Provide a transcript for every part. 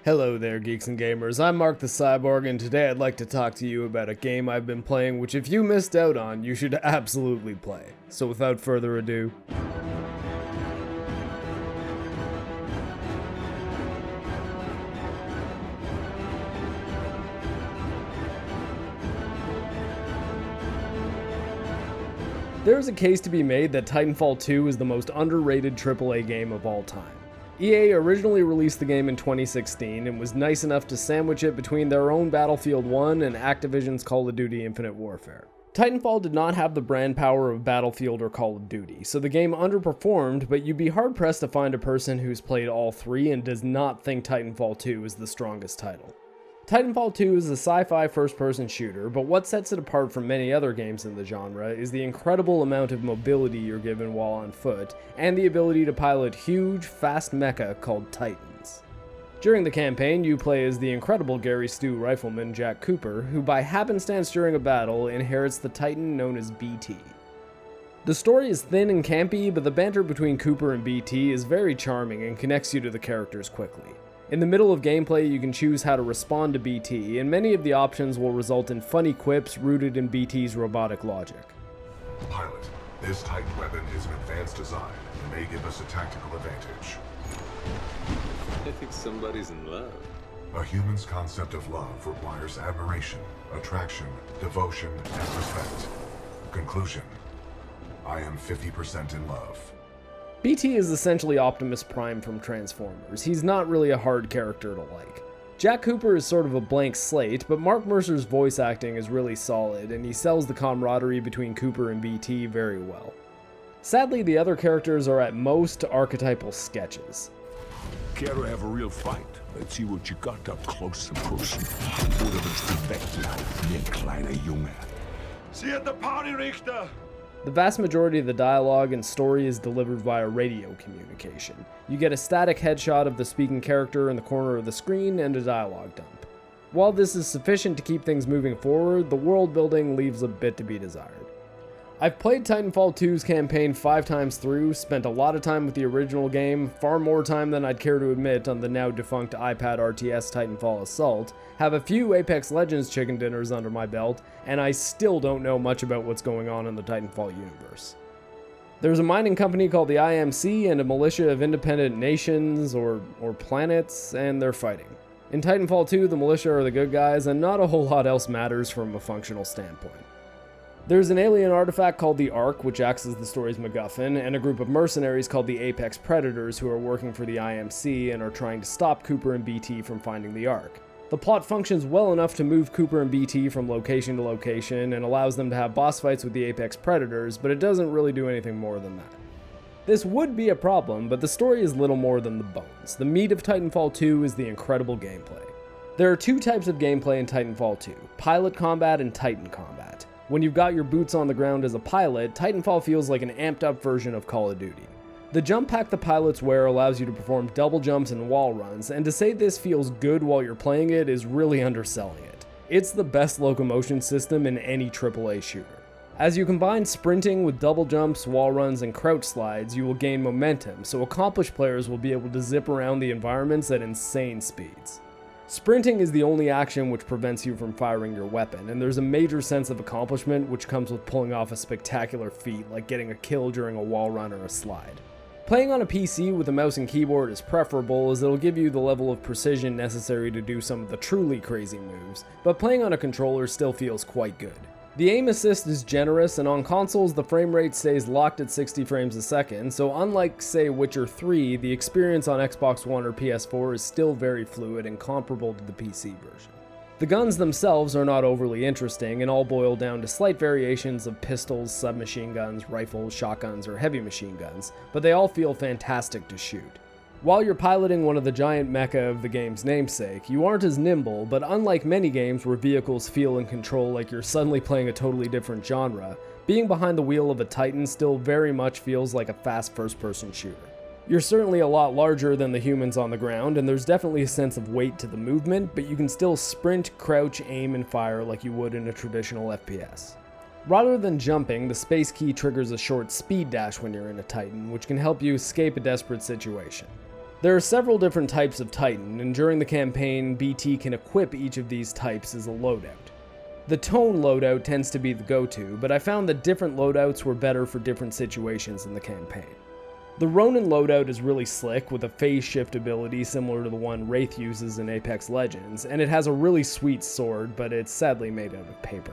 Hello there, geeks and gamers. I'm Marc the Cyborg, and today I'd like to talk to you about a game I've been playing which if you missed out on, you should absolutely play. So without further ado... There's a case to be made that Titanfall 2 is the most underrated AAA game of all time. EA originally released the game in 2016 and was nice enough to sandwich it between their own Battlefield 1 and Activision's Call of Duty Infinite Warfare. Titanfall did not have the brand power of Battlefield or Call of Duty, so the game underperformed, but you'd be hard-pressed to find a person who's played all three and does not think Titanfall 2 is the strongest title. Titanfall 2 is a sci-fi first-person shooter, but what sets it apart from many other games in the genre is the incredible amount of mobility you're given while on foot, and the ability to pilot huge, fast mecha called Titans. During the campaign, you play as the incredible Gary Stu rifleman Jack Cooper, who by happenstance during a battle inherits the Titan known as BT. The story is thin and campy, but the banter between Cooper and BT is very charming and connects you to the characters quickly. In the middle of gameplay, you can choose how to respond to BT, and many of the options will result in funny quips rooted in BT's robotic logic. Pilot, this Titan weapon is an advanced design and may give us a tactical advantage. I think somebody's in love. A human's concept of love requires admiration, attraction, devotion, and respect. Conclusion: I am 50% in love. BT is essentially Optimus Prime from Transformers. He's not really a hard character to like. Jack Cooper is sort of a blank slate, but Marc Mercer's voice acting is really solid, and he sells the camaraderie between Cooper and BT very well. Sadly, the other characters are at most archetypal sketches. Care to have a real fight? Let's see what you got up close and personal. Oder willst du weglaufen, ihr kleiner Junge? Sie at the party, Richter! The vast majority of the dialogue and story is delivered via radio communication. You get a static headshot of the speaking character in the corner of the screen and a dialogue dump. While this is sufficient to keep things moving forward, the world building leaves a bit to be desired. I've played Titanfall 2's campaign 5 times through, spent a lot of time with the original game, far more time than I'd care to admit on the now defunct iPad RTS Titanfall Assault, have a few Apex Legends chicken dinners under my belt, and I still don't know much about what's going on in the Titanfall universe. There's a mining company called the IMC and a militia of independent nations or planets, and they're fighting. In Titanfall 2, the militia are the good guys, and not a whole lot else matters from a functional standpoint. There's an alien artifact called the Ark, which acts as the story's MacGuffin, and a group of mercenaries called the Apex Predators who are working for the IMC and are trying to stop Cooper and BT from finding the Ark. The plot functions well enough to move Cooper and BT from location to location and allows them to have boss fights with the Apex Predators, but it doesn't really do anything more than that. This would be a problem, but the story is little more than the bones. The meat of Titanfall 2 is the incredible gameplay. There are two types of gameplay in Titanfall 2, pilot combat and Titan combat. When you've got your boots on the ground as a pilot, Titanfall feels like an amped up version of Call of Duty. The jump pack the pilots wear allows you to perform double jumps and wall runs, and to say this feels good while you're playing it is really underselling it. It's the best locomotion system in any AAA shooter. As you combine sprinting with double jumps, wall runs, and crouch slides, you will gain momentum, so accomplished players will be able to zip around the environments at insane speeds. Sprinting is the only action which prevents you from firing your weapon, and there's a major sense of accomplishment which comes with pulling off a spectacular feat like getting a kill during a wall run or a slide. Playing on a PC with a mouse and keyboard is preferable as it'll give you the level of precision necessary to do some of the truly crazy moves, but playing on a controller still feels quite good. The aim assist is generous, and on consoles the frame rate stays locked at 60 frames a second, so unlike, say, Witcher 3, the experience on Xbox One or PS4 is still very fluid and comparable to the PC version. The guns themselves are not overly interesting and all boil down to slight variations of pistols, submachine guns, rifles, shotguns, or heavy machine guns, but they all feel fantastic to shoot. While you're piloting one of the giant mecha of the game's namesake, you aren't as nimble, but unlike many games where vehicles feel and control like you're suddenly playing a totally different genre, being behind the wheel of a Titan still very much feels like a fast first-person shooter. You're certainly a lot larger than the humans on the ground, and there's definitely a sense of weight to the movement, but you can still sprint, crouch, aim, and fire like you would in a traditional FPS. Rather than jumping, the space key triggers a short speed dash when you're in a Titan, which can help you escape a desperate situation. There are several different types of Titan, and during the campaign, BT can equip each of these types as a loadout. The Tone loadout tends to be the go-to, but I found that different loadouts were better for different situations in the campaign. The Ronin loadout is really slick, with a phase shift ability similar to the one Wraith uses in Apex Legends, and it has a really sweet sword, but it's sadly made out of paper.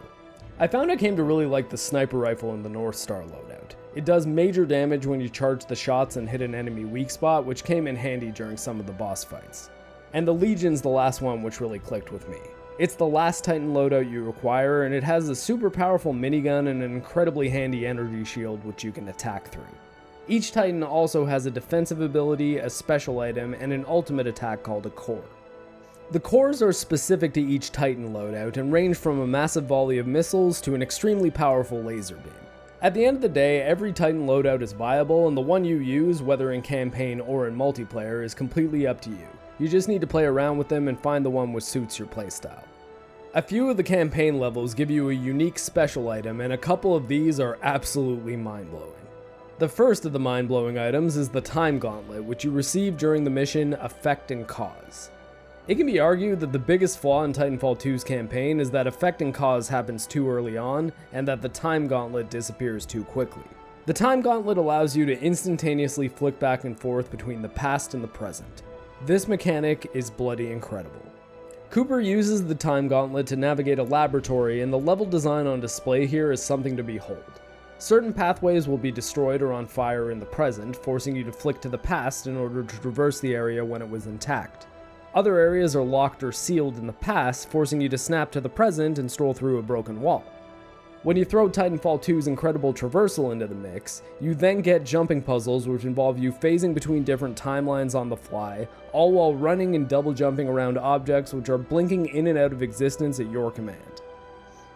I found I came to really like the sniper rifle in the North Star loadout. It does major damage when you charge the shots and hit an enemy weak spot, which came in handy during some of the boss fights. And the Legion's the last one which really clicked with me. It's the last Titan loadout you require, and it has a super powerful minigun and an incredibly handy energy shield which you can attack through. Each Titan also has a defensive ability, a special item, and an ultimate attack called a core. The cores are specific to each Titan loadout and range from a massive volley of missiles to an extremely powerful laser beam. At the end of the day, every Titan loadout is viable, and the one you use, whether in campaign or in multiplayer, is completely up to you. You just need to play around with them and find the one which suits your playstyle. A few of the campaign levels give you a unique special item, and a couple of these are absolutely mind-blowing. The first of the mind-blowing items is the Time Gauntlet, which you receive during the mission Effect and Cause. It can be argued that the biggest flaw in Titanfall 2's campaign is that Effect and Cause happens too early on, and that the Time Gauntlet disappears too quickly. The Time Gauntlet allows you to instantaneously flick back and forth between the past and the present. This mechanic is bloody incredible. Cooper uses the Time Gauntlet to navigate a laboratory, and the level design on display here is something to behold. Certain pathways will be destroyed or on fire in the present, forcing you to flick to the past in order to traverse the area when it was intact. Other areas are locked or sealed in the past, forcing you to snap to the present and stroll through a broken wall. When you throw Titanfall 2's incredible traversal into the mix, you then get jumping puzzles which involve you phasing between different timelines on the fly, all while running and double jumping around objects which are blinking in and out of existence at your command.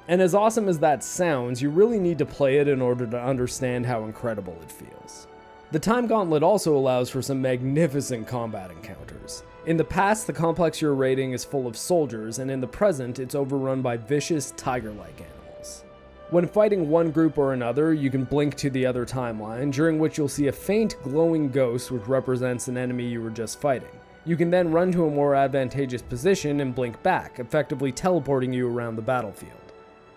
And as awesome as that sounds, you really need to play it in order to understand how incredible it feels. The Time Gauntlet also allows for some magnificent combat encounters. In the past, the complex you're raiding is full of soldiers, and in the present, it's overrun by vicious, tiger-like animals. When fighting one group or another, you can blink to the other timeline, during which you'll see a faint, glowing ghost which represents an enemy you were just fighting. You can then run to a more advantageous position and blink back, effectively teleporting you around the battlefield.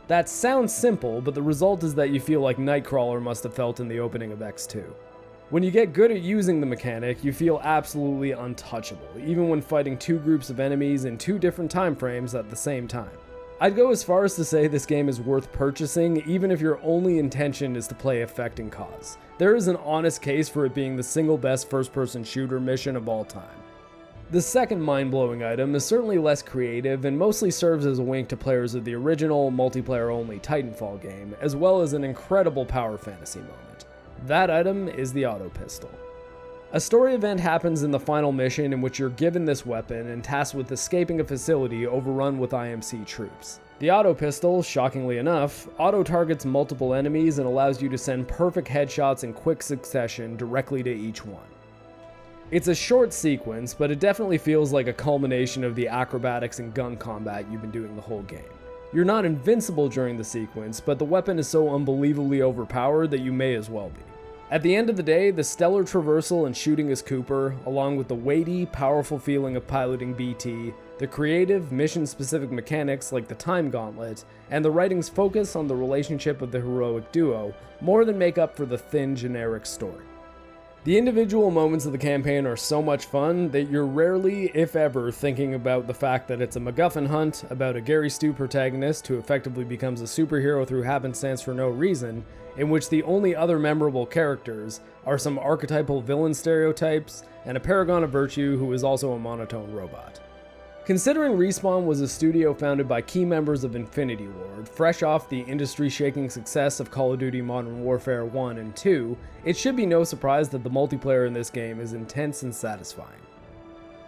That sounds simple, but the result is that you feel like Nightcrawler must have felt in the opening of X2. When you get good at using the mechanic, you feel absolutely untouchable, even when fighting two groups of enemies in two different time frames at the same time. I'd go as far as to say this game is worth purchasing, even if your only intention is to play Effect and Cause. There is an honest case for it being the single best first-person shooter mission of all time. The second mind-blowing item is certainly less creative and mostly serves as a wink to players of the original, multiplayer-only Titanfall game, as well as an incredible power fantasy moment. That item is the auto pistol. A story event happens in the final mission in which you're given this weapon and tasked with escaping a facility overrun with IMC troops. The auto pistol, shockingly enough, auto-targets multiple enemies and allows you to send perfect headshots in quick succession directly to each one. It's a short sequence, but it definitely feels like a culmination of the acrobatics and gun combat you've been doing the whole game. You're not invincible during the sequence, but the weapon is so unbelievably overpowered that you may as well be. At the end of the day, the stellar traversal and shooting as Cooper, along with the weighty, powerful feeling of piloting BT, the creative, mission-specific mechanics like the Time Gauntlet, and the writing's focus on the relationship of the heroic duo, more than make up for the thin, generic story. The individual moments of the campaign are so much fun that you're rarely, if ever, thinking about the fact that it's a MacGuffin hunt about a Gary Stu protagonist who effectively becomes a superhero through happenstance for no reason, in which the only other memorable characters are some archetypal villain stereotypes and a paragon of virtue who is also a monotone robot. Considering Respawn was a studio founded by key members of Infinity Ward, fresh off the industry-shaking success of Call of Duty Modern Warfare 1 and 2, it should be no surprise that the multiplayer in this game is intense and satisfying.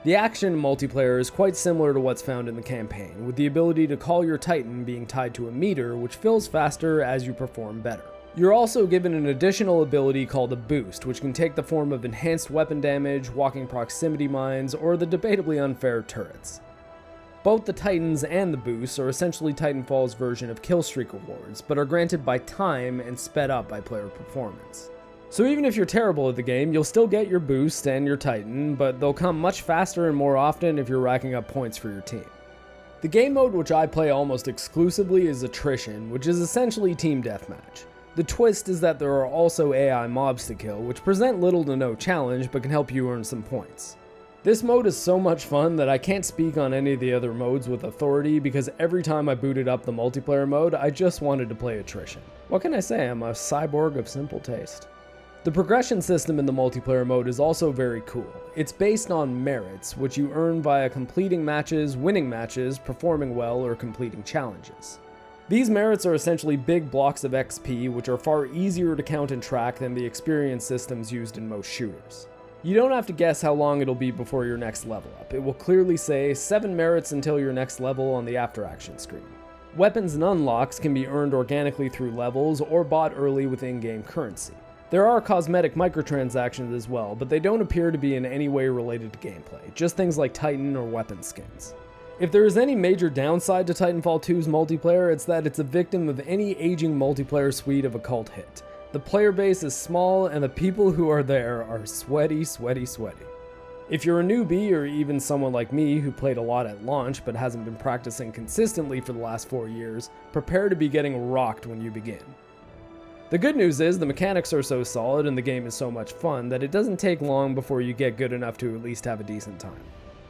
The action multiplayer is quite similar to what's found in the campaign, with the ability to call your Titan being tied to a meter which fills faster as you perform better. You're also given an additional ability called a boost, which can take the form of enhanced weapon damage, walking proximity mines, or the debatably unfair turrets. Both the Titans and the boosts are essentially Titanfall's version of killstreak awards, but are granted by time and sped up by player performance. So even if you're terrible at the game, you'll still get your boost and your Titan, but they'll come much faster and more often if you're racking up points for your team. The game mode which I play almost exclusively is Attrition, which is essentially team deathmatch. The twist is that there are also AI mobs to kill, which present little to no challenge but can help you earn some points. This mode is so much fun that I can't speak on any of the other modes with authority because every time I booted up the multiplayer mode, I just wanted to play Attrition. What can I say, I'm a cyborg of simple taste. The progression system in the multiplayer mode is also very cool. It's based on merits, which you earn via completing matches, winning matches, performing well, or completing challenges. These merits are essentially big blocks of XP, which are far easier to count and track than the experience systems used in most shooters. You don't have to guess how long it'll be before your next level up. It will clearly say 7 merits until your next level on the after action screen. Weapons and unlocks can be earned organically through levels or bought early with in-game currency. There are cosmetic microtransactions as well, but they don't appear to be in any way related to gameplay, just things like Titan or weapon skins. If there is any major downside to Titanfall 2's multiplayer, it's that it's a victim of any aging multiplayer suite of a cult hit. The player base is small and the people who are there are sweaty. If you're a newbie or even someone like me who played a lot at launch but hasn't been practicing consistently for the last 4 years, prepare to be getting rocked when you begin. The good news is the mechanics are so solid and the game is so much fun that it doesn't take long before you get good enough to at least have a decent time.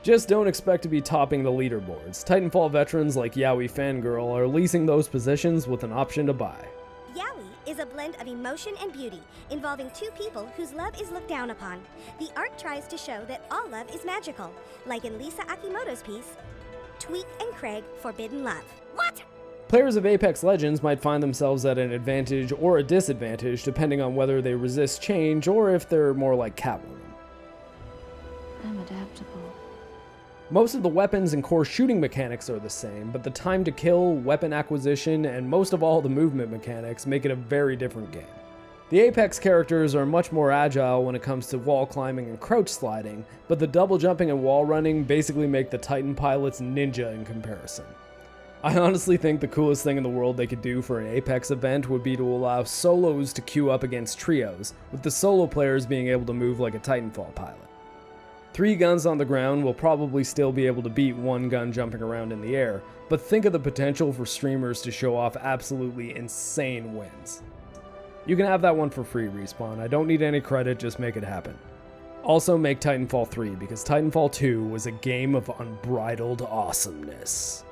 Just don't expect to be topping the leaderboards. Titanfall veterans like Yaoi Fangirl are leasing those positions with an option to buy. Yaoi is a blend of emotion and beauty, involving two people whose love is looked down upon. The art tries to show that all love is magical, like in Lisa Akimoto's piece, Tweak and Craig, Forbidden Love. What? Players of Apex Legends might find themselves at an advantage or a disadvantage depending on whether they resist change or if they're more like Catwoman. I'm adaptable. Most of the weapons and core shooting mechanics are the same, but the time to kill, weapon acquisition, and most of all the movement mechanics make it a very different game. The Apex characters are much more agile when it comes to wall climbing and crouch sliding, but the double jumping and wall running basically make the Titan pilots ninja in comparison. I honestly think the coolest thing in the world they could do for an Apex event would be to allow solos to queue up against trios, with the solo players being able to move like a Titanfall pilot. 3 guns on the ground will probably still be able to beat 1 gun jumping around in the air, but think of the potential for streamers to show off absolutely insane wins. You can have that one for free, Respawn. I don't need any credit, just make it happen. Also make Titanfall 3, because Titanfall 2 was a game of unbridled awesomeness.